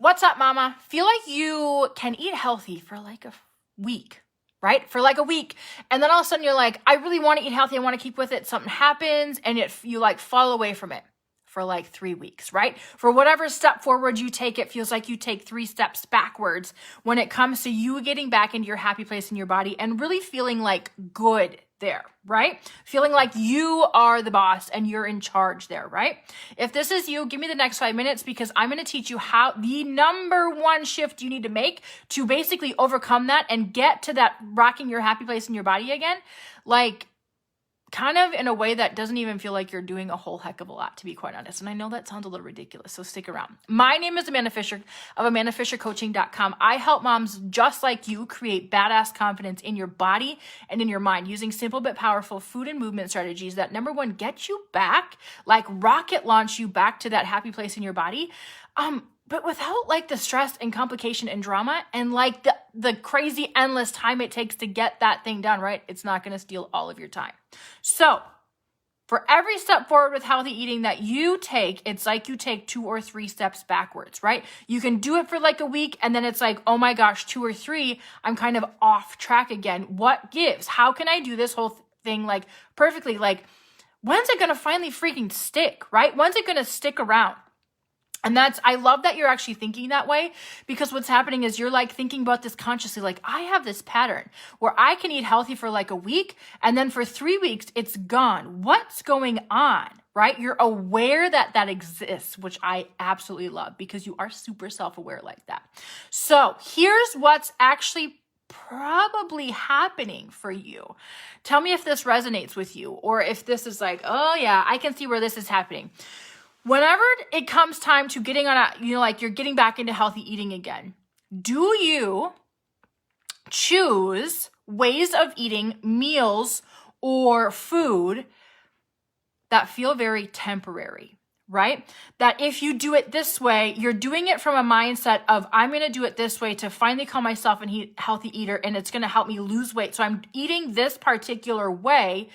What's up, mama? Feel like you can eat healthy for like a week, right? For like a week. And then all of a sudden you're like, I really want to eat healthy. I want to keep with it. Something happens and you like fall away from it for like 3 weeks, right? For whatever step forward you take, it feels like you take 3 steps backwards when it comes to you getting back into your happy place in your body and really feeling like good there, right? Feeling like you are the boss and you're in charge there, right? If this is you, give me the next 5 minutes because I'm going to teach you how the number one shift you need to make to basically overcome that and get to that rocking your happy place in your body again. Like, kind of in a way that doesn't even feel like you're doing a whole heck of a lot, to be quite honest. And I know that sounds a little ridiculous, so stick around. My name is Amanda Fisher of AmandaFisherCoaching.com. I help moms just like you create badass confidence in your body and in your mind using simple but powerful food and movement strategies that, number one, get you back, like rocket launch you back to that happy place in your body. But without like the stress and complication and drama and like the crazy endless time it takes to get that thing done, right? It's not going to steal all of your time. So for every step forward with healthy eating that you take, it's like you take 2 or 3 steps backwards, right? You can do it for like a week and then it's like, oh my gosh, 2 or 3, I'm kind of off track again. What gives? How can I do this whole thing like perfectly? Like, when's it going to finally freaking stick, right? When's it going to stick around? And I love that you're actually thinking that way because what's happening is you're like thinking about this consciously, like I have this pattern where I can eat healthy for like a week and then for 3 weeks, it's gone. What's going on, right? You're aware that exists, which I absolutely love because you are super self-aware like that. So here's what's actually probably happening for you. Tell me if this resonates with you or if this is like, oh yeah, I can see where this is happening. Whenever it comes time to getting on like you're getting back into healthy eating again, do you choose ways of eating, meals, or food that feel very temporary, right? That if you do it this way, you're doing it from a mindset of, I'm going to do it this way to finally call myself a healthy eater, and it's going to help me lose weight. So I'm eating this particular way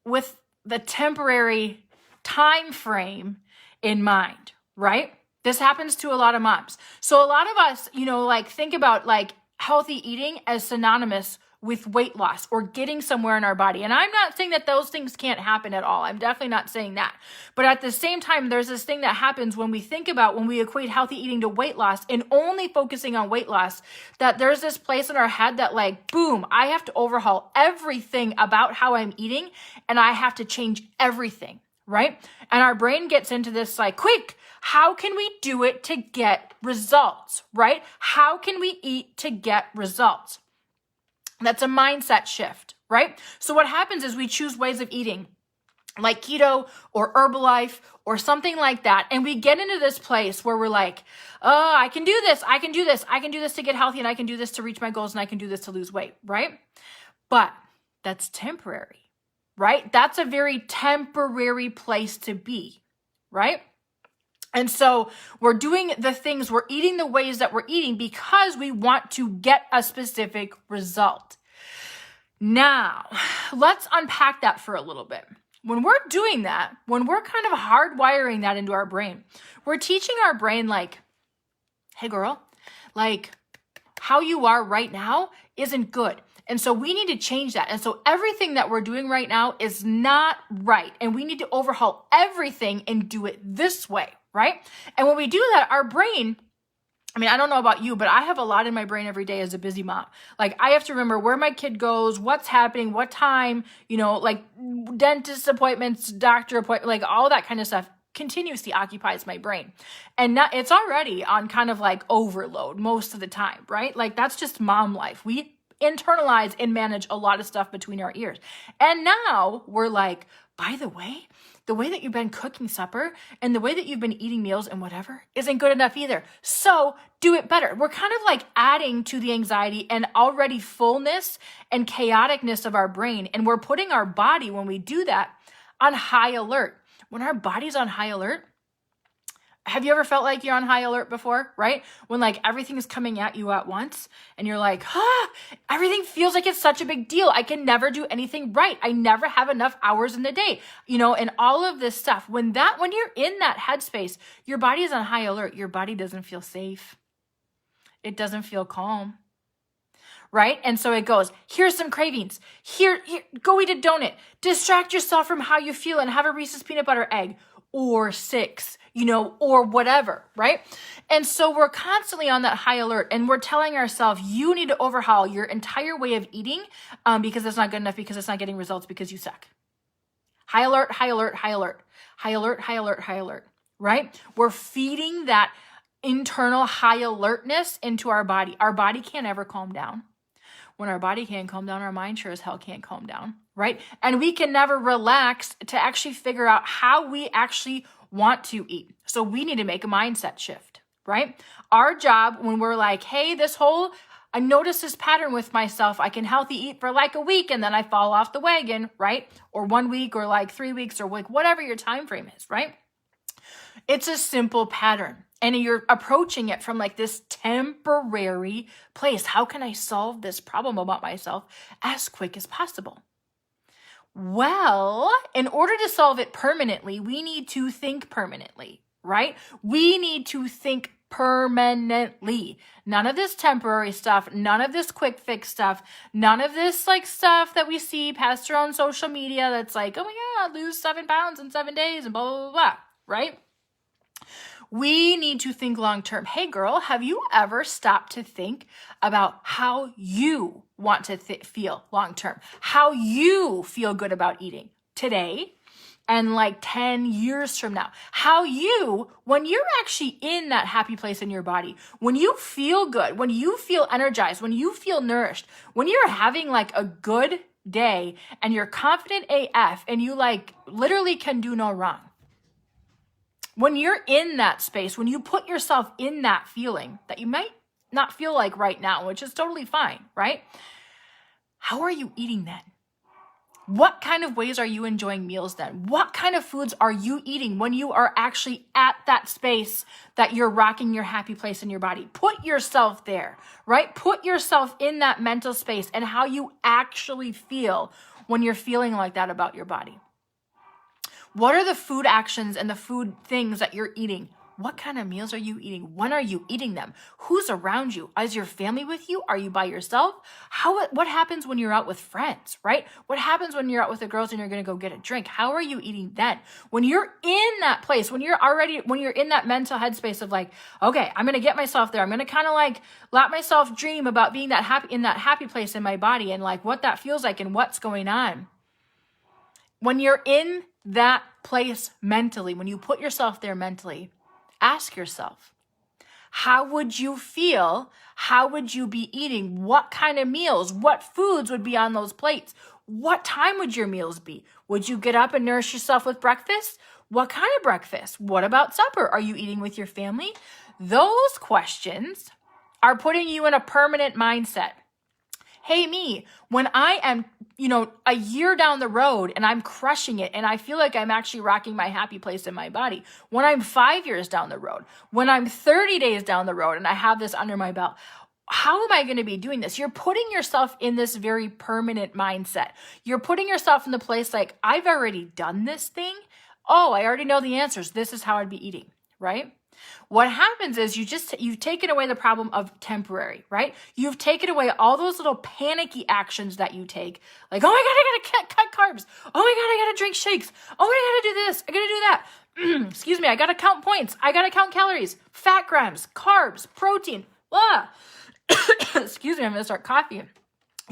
with the temporary time frame in mind, right? This happens to a lot of moms. So a lot of us, like think about like healthy eating as synonymous with weight loss or getting somewhere in our body. And I'm not saying that those things can't happen at all. I'm definitely not saying that. But at the same time, there's this thing that happens when we equate healthy eating to weight loss and only focusing on weight loss, that there's this place in our head that like, boom, I have to overhaul everything about how I'm eating and I have to change everything. Right? And our brain gets into this like, quick, how can we do it to get results, right? How can we eat to get results? That's a mindset shift, right? So what happens is we choose ways of eating like keto or Herbalife or something like that. And we get into this place where we're like, oh, I can do this. I can do this. I can do this to get healthy and I can do this to reach my goals and I can do this to lose weight, right? But that's temporary. Right? That's a very temporary place to be, right? And so we're doing the things, we're eating the ways that we're eating because we want to get a specific result. Now, let's unpack that for a little bit. When we're doing that, when we're kind of hardwiring that into our brain, we're teaching our brain like, hey girl, like how you are right now isn't good. And so we need to change that. And so everything that we're doing right now is not right. And we need to overhaul everything and do it this way, right? And when we do that, our brain, I don't know about you, but I have a lot in my brain every day as a busy mom. Like I have to remember where my kid goes, what's happening, what time, like dentist appointments, doctor appointments, like all that kind of stuff continuously occupies my brain. And it's already on kind of like overload most of the time, right? Like that's just mom life. We internalize and manage a lot of stuff between our ears. And now we're like, by the way that you've been cooking supper and the way that you've been eating meals and whatever isn't good enough either. So do it better. We're kind of like adding to the anxiety and already fullness and chaoticness of our brain. And we're putting our body, when we do that, on high alert. When our body's on high alert, Have you ever felt like you're on high alert before, right? When like everything is coming at you at once and you're like, everything feels like it's such a big deal. I can never do anything right. I never have enough hours in the day, and all of this stuff. When you're in that headspace, your body is on high alert. Your body doesn't feel safe. It doesn't feel calm. Right? And so it goes, here's some cravings. Here, go eat a donut. Distract yourself from how you feel and have a Reese's peanut butter egg or 6, or whatever, right? And so we're constantly on that high alert and we're telling ourselves, you need to overhaul your entire way of eating because it's not good enough, because it's not getting results, because you suck. High alert, high alert, high alert, high alert, high alert, high alert, right? We're feeding that internal high alertness into our body. Our body can't ever calm down. When our body can't calm down, our mind sure as hell can't calm down, right? And we can never relax to actually figure out how we actually want to eat. So we need to make a mindset shift, right? Our job when we're like, hey, I notice this pattern with myself. I can healthy eat for like a week and then I fall off the wagon, right? Or 1 week or like 3 weeks or like whatever your time frame is, right? It's a simple pattern. And you're approaching it from like this temporary place. How can I solve this problem about myself as quick as possible? Well, in order to solve it permanently, we need to think permanently, right? We need to think permanently. None of this temporary stuff, none of this quick fix stuff, none of this like stuff that we see passed around social media that's like, oh my God, lose 7 pounds in 7 days and blah, blah, blah, blah, right? We need to think long term. Hey girl, have you ever stopped to think about how you want to feel long term? How you feel good about eating today and like 10 years from now? How when you're actually in that happy place in your body, when you feel good, when you feel energized, when you feel nourished, when you're having like a good day and you're confident AF and you like literally can do no wrong. When you're in that space, when you put yourself in that feeling that you might not feel like right now, which is totally fine, right? How are you eating then? What kind of ways are you enjoying meals then? What kind of foods are you eating when you are actually at that space that you're rocking your happy place in your body? Put yourself there, right? Put yourself in that mental space and how you actually feel when you're feeling like that about your body. What are the food actions and the food things that you're eating? What kind of meals are you eating? When are you eating them? Who's around you? Is your family with you? Are you by yourself? What happens when you're out with friends, right? What happens when you're out with the girls and you're going to go get a drink? How are you eating then? When you're in that place, when you're in that mental headspace of like, okay, I'm going to get myself there. I'm going to kind of like let myself dream about being that happy place in my body and like what that feels like and what's going on. When you're in that place mentally, when you put yourself there mentally, ask yourself, how would you feel? How would you be eating? What kind of meals? What foods would be on those plates? What time would your meals be? Would you get up and nourish yourself with breakfast? What kind of breakfast? What about supper? Are you eating with your family? Those questions are putting you in a permanent mindset. Hey, me, when I am, a year down the road and I'm crushing it and I feel like I'm actually rocking my happy place in my body, when I'm 5 years down the road, when I'm 30 days down the road and I have this under my belt, how am I going to be doing this? You're putting yourself in this very permanent mindset. You're putting yourself in the place like, I've already done this thing. Oh, I already know the answers. This is how I'd be eating, right? What happens is you've taken away the problem of temporary, right? You've taken away all those little panicky actions that you take. Like, oh my God, I gotta cut carbs. Oh my God, I gotta drink shakes. Oh my God, I gotta do this. I gotta do that. Excuse me, I gotta count points. I gotta count calories, fat grams, carbs, protein. Blah. Excuse me, I'm gonna start coughing.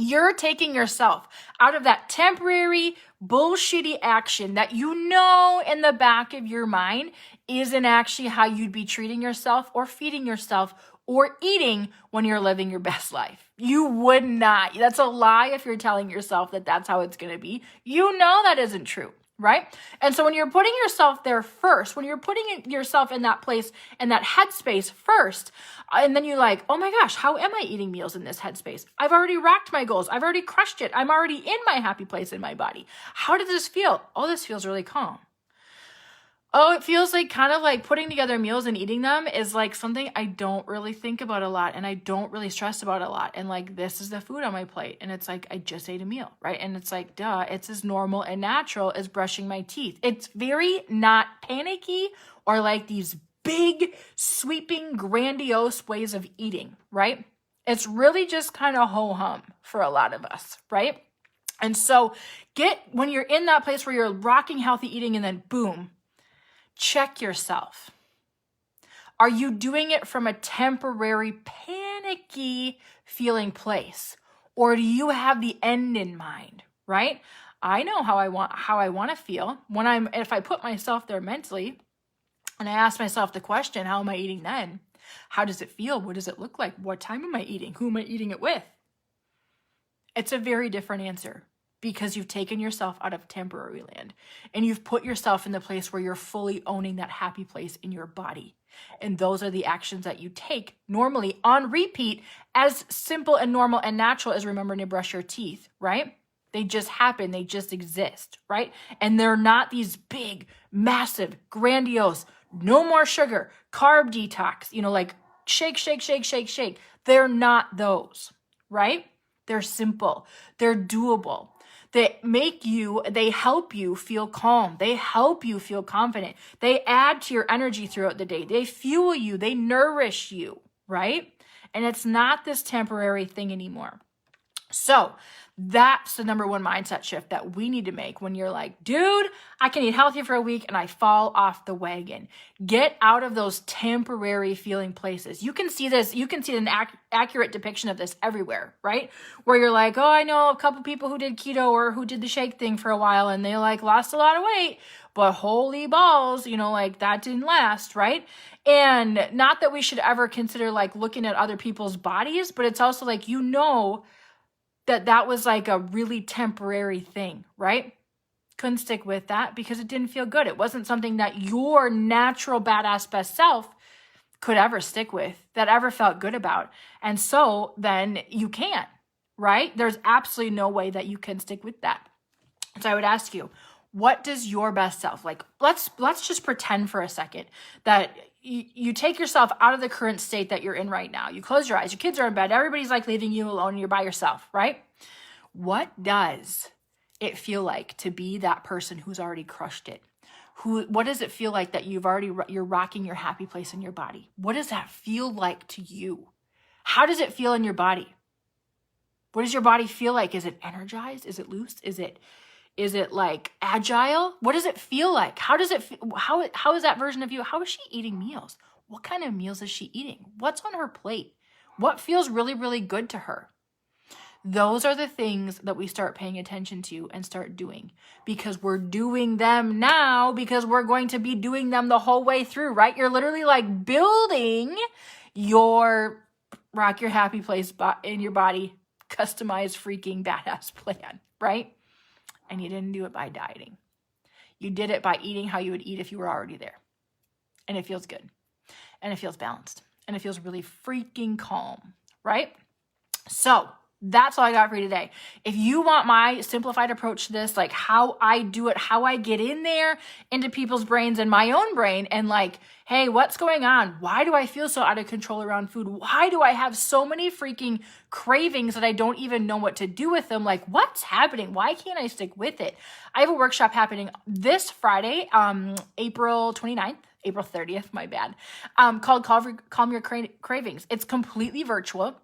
You're taking yourself out of that temporary bullshitty action that in the back of your mind isn't actually how you'd be treating yourself or feeding yourself or eating when you're living your best life. You would not. That's a lie if you're telling yourself that that's how it's going to be. That isn't true, right? And so when you're putting yourself there first, when you're putting yourself in that place and that headspace first, and then you're like, oh my gosh, how am I eating meals in this headspace? I've already racked my goals. I've already crushed it. I'm already in my happy place in my body. How does this feel? Oh, this feels really calm. Oh, it feels like kind of like putting together meals and eating them is like something I don't really think about a lot and I don't really stress about a lot. And like, this is the food on my plate. And it's like, I just ate a meal, right? And it's like, duh, it's as normal and natural as brushing my teeth. It's very not panicky or like these big, sweeping, grandiose ways of eating, right? It's really just kind of ho-hum for a lot of us, right? And so when you're in that place where you're rocking healthy eating and then boom, check yourself. Are you doing it from a temporary panicky feeling place? Or do you have the end in mind, right? I know how I want to feel if I put myself there mentally and I ask myself the question, how am I eating then? How does it feel? What does it look like? What time am I eating? Who am I eating it with? It's a very different answer because you've taken yourself out of temporary land and you've put yourself in the place where you're fully owning that happy place in your body. And those are the actions that you take normally on repeat, as simple and normal and natural as remembering to brush your teeth, right? They just happen. They just exist, right? And they're not these big, massive, grandiose, no more sugar, carb detox, like shake, shake, shake, shake, shake. They're not those, right? They're simple. They're doable. They help you feel calm. They help you feel confident. They add to your energy throughout the day. They fuel you. They nourish you, right? And it's not this temporary thing anymore. So that's the number one mindset shift that we need to make when you're like, dude, I can eat healthy for a week and I fall off the wagon. Get out of those temporary feeling places. You can see this. You can see an accurate depiction of this everywhere, right? Where you're like, oh, I know a couple people who did keto or who did the shake thing for a while and they like lost a lot of weight, but holy balls, like that didn't last, right? And not that we should ever consider like looking at other people's bodies, but it's also like, that was like a really temporary thing, right? Couldn't stick with that because it didn't feel good. It wasn't something that your natural badass best self could ever stick with, that ever felt good about. And so then you can't, right? There's absolutely no way that you can stick with that. So I would ask you, what does your best self, like, let's just pretend for a second that you take yourself out of the current state that you're in right now. You close your eyes, your kids are in bed, everybody's like leaving you alone and you're by yourself, right? What does it feel like to be that person who's already crushed it? What does it feel like that you're rocking your happy place in your body? What does that feel like to you? How does it feel in your body? What does your body feel like? Is it energized? Is it loose? Is it like agile? What does it feel like? How does it how is that version of you? How is she eating meals? What kind of meals is she eating? What's on her plate? What feels really, really good to her? Those are the things that we start paying attention to and start doing because we're doing them now because we're going to be doing them the whole way through, right? You're literally like building your rock your happy place in your body, customized freaking badass plan, right? And you didn't do it by dieting. You did it by eating how you would eat if you were already there. And it feels good. And it feels balanced. And it feels really freaking calm, right? So that's all I got for you today. If you want my simplified approach to this, like how I do it, how I get in there into people's brains and my own brain and like, hey, what's going on? Why do I feel so out of control around food? Why do I have so many freaking cravings that I don't even know what to do with them? Like, what's happening? Why can't I stick with it? I have a workshop happening this Friday, April 29th. April 30th, my bad, called Calm Your Cravings. It's completely virtual.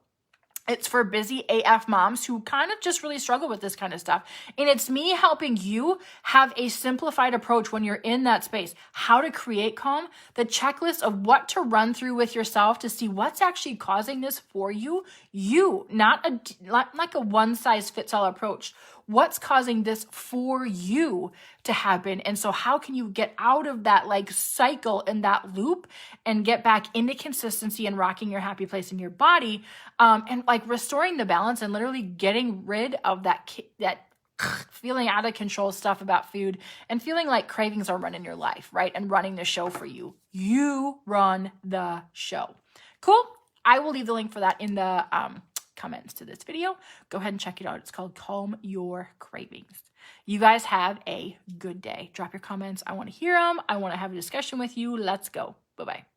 It's for busy AF moms who kind of just really struggle with this kind of stuff. And it's me helping you have a simplified approach when you're in that space, how to create calm, the checklist of what to run through with yourself to see what's actually causing this for you, not like a one size fits all approach. What's causing this for you to happen? And so how can you get out of that like cycle and that loop and get back into consistency and rocking your happy place in your body, and like restoring the balance and literally getting rid of that feeling out of control stuff about food and feeling like cravings are running your life, right? And running the show for you. You run the show. Cool. I will leave the link for that in the comments to this video. Go ahead and check it out. It's called Calm Your Cravings. You guys have a good day. Drop your comments. I want to hear them. I want to have a discussion with you. Let's go. Bye-bye.